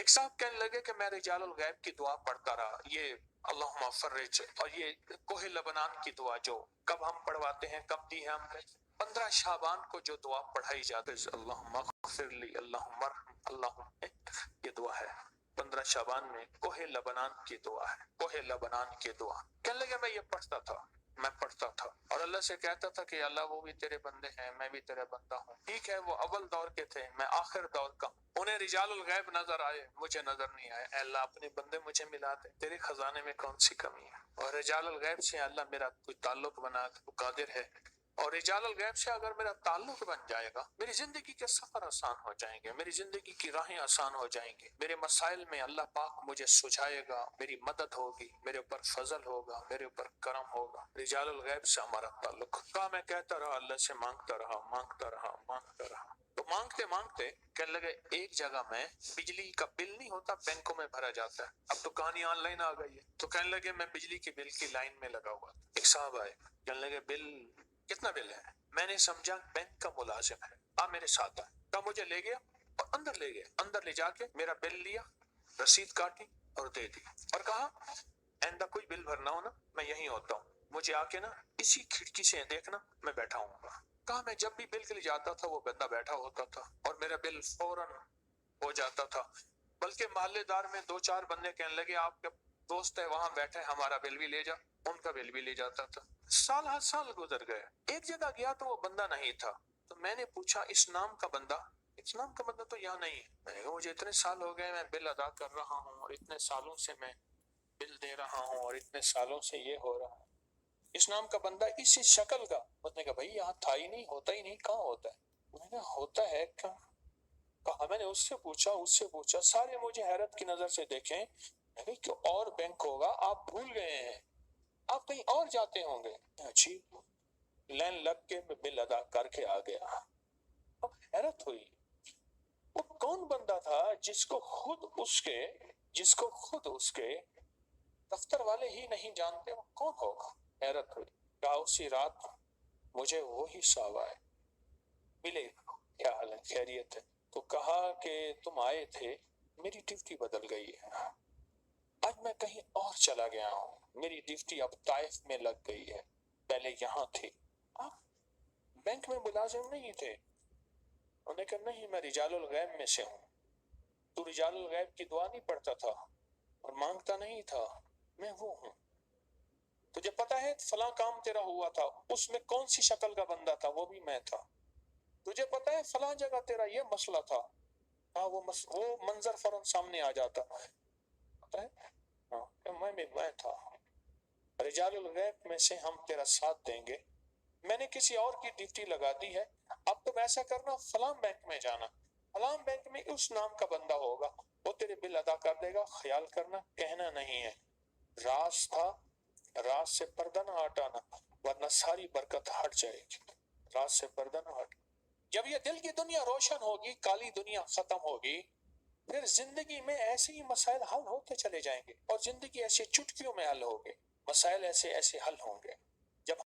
ایک صاحب کہنے لگے کہ میں رجال الغیب کی دعا پڑھتا رہا، یہ اللہم فرج اور یہ کوہ لبنان کی دعا جو کب ہم پڑھواتے ہیں، کب دی ہے ہم نے، 15 شعبان کو جو دعا پڑھائی جاتی ہے، اللہم اغفر لی، اللہم ارحم، اللہم، یہ دعا ہے 15 شعبان میں کوہ لبنان کی دعا ہے، کوہ لبنان کی دعا۔ کہنے لگے میں یہ پڑھتا تھا، میں پڑھتا تھا اور اللہ سے کہتا تھا کہ اللہ وہ بھی تیرے بندے ہیں، میں بھی تیرا بندہ ہوں۔ ٹھیک ہے وہ اول دور کے تھے، میں آخر دور کا ہوں، انہیں رجال الغیب نظر آئے، مجھے نظر نہیں آئے۔ اے اللہ اپنے بندے مجھے ملا دے، تیرے خزانے میں کون سی کمی ہے، اور رجال الغیب سے اللہ میرا کوئی تعلق بنا دے، وہ قادر ہے۔ اور رجال الغیب سے اگر میرا تعلق بن جائے گا، میری زندگی کے سفر آسان ہو جائیں گے، میری زندگی کی راہیں آسان ہو جائیں گی، میرے مسائل میں اللہ پاک مجھے سجھائے گا، میری مدد ہوگی، میرے اوپر فضل ہوگا، میرے اوپر کرم ہوگا۔ رجال الغیب سے ہمارا تعلق کہا، میں کہتا رہا، اللہ سے مانگتا رہا، مانگتا رہا، مانگتا رہا، تو مانگتے مانگتے کہنے لگے ایک جگہ میں بجلی کا بل نہیں ہوتا بینکوں میں بھرا جاتا ہے، اب تو کہانی آن لائن آ گئی ہے، تو کہنے لگے میں بجلی کے بل کی لائن میں لگا ہوا تھا، ایک صاحب آئے، کہنے لگے بل کتنا بل ہے؟ میں نے سمجھا بینک کا ملازم ہے، میرے ساتھ آئے، تو مجھے لے گیا اور اندر لے گیا، اندر لے جا کے میرا بل لیا، رسید کاٹی اور دے دی، اور کہا آئندہ کوئی بل بھرنا ہو نا میں یہیں ہوتا ہوں، مجھے آ کے نا اسی کھڑکی سے دیکھنا، میں بیٹھا ہوں گا۔ کہا میں جب بھی بل کے لیے جاتا تھا وہ بندہ بیٹھا ہوتا تھا اور میرا بل فوراً ہو جاتا تھا، بلکہ محلے دار میں 2-4 بندے کہنے لگے آپ کا دوست ہے وہاں بیٹھے، ہمارا بل بھی لے جا، ان کا بل بھی لے جاتا تھا۔ سال ہر سال گزر گئے، ایک جگہ گیا تو وہ بندہ نہیں تھا، تو میں نے پوچھا اس نام کا بندہ، اس نام کا بندہ تو یہاں نہیں ہے۔ میں نے کہا مجھے اتنے سال ہو گئے میں بل ادا کر رہا ہوں اور اتنے سالوں سے میں بل دے رہا ہوں اور اتنے سالوں سے یہ ہو رہا ہے، اس نام کا بندہ اسی شکل کا۔ اس نے کہا بھائی یہاں تھا ہی نہیں، ہوتا ہی نہیں، کہاں ہوتا ہے؟ میں نے کہا ہوتا ہے کہاں؟ کہا میں نے اس سے پوچھا، سارے مجھے حیرت کی نظر سے دیکھیں، میں نے کہا کہ اور بینک ہوگا، آپ بھول گئے ہیں، آپ کہیں اور جاتے ہوں گے۔ عجیب، لائن لگ کے میں بل ادا کر کے آ گیا۔ اب حیرت ہوئی، وہ کون بندہ تھا جس کو خود اس کے دفتر والے ہی نہیں جانتے، وہ کون ہوگا؟ حیرت ہوئی۔ کہا اسی رات مجھے وہی صاحب آئے، ملے، کیا حال ہے، خیریت ہے؟ تو کہا کہ تم آئے تھے، میری ڈیوٹی بدل گئی ہے، آج میں کہیں اور چلا گیا ہوں، میری ڈیوٹی اب طائف میں لگ گئی ہے، پہلے یہاں تھی۔ آپ بینک میں ملازم نہیں تھے؟ انہوں نے کہا نہیں، میں رجال الغیب میں سے ہوں۔ تو رجال الغیب کی دعا نہیں پڑھتا تھا اور مانگتا نہیں تھا؟ میں وہ ہوں۔ تجھے پتا ہے فلاں کام تیرا ہوا تھا، اس میں کون سی شکل کا بندہ تھا؟ وہ بھی میں تھا۔ تجھے پتا ہے فلاں جگہ تیرا یہ مسئلہ تھا، ہاں وہ منظر فوراً سامنے آ جاتا، پتا ہے ہاں کہ میں تھا۔ رجال الغیب میں سے ہم تیرا ساتھ دیں گے، میں نے کسی اور کی ڈیوٹی لگا دی ہے، اب تم ایسا کرنا فلاں بینک میں جانا، فلاں بینک میں اس نام کا بندہ ہوگا، وہ تیرے بل ادا کر دے گا، خیال کرنا کہنا نہیں ہے، راز تھا، راز سے پردہ نہ ہٹانا ورنہ ساری برکت ہٹ جائے گی، راز سے پردہ نہ ہٹ۔ جب یہ دل کی دنیا روشن ہوگی، کالی دنیا ختم ہوگی، پھر زندگی میں ایسے ہی مسائل حل ہوتے چلے جائیں گے، اور زندگی ایسے چٹکیوں میں حل ہوگی، مسائل ایسے حل ہوں گے۔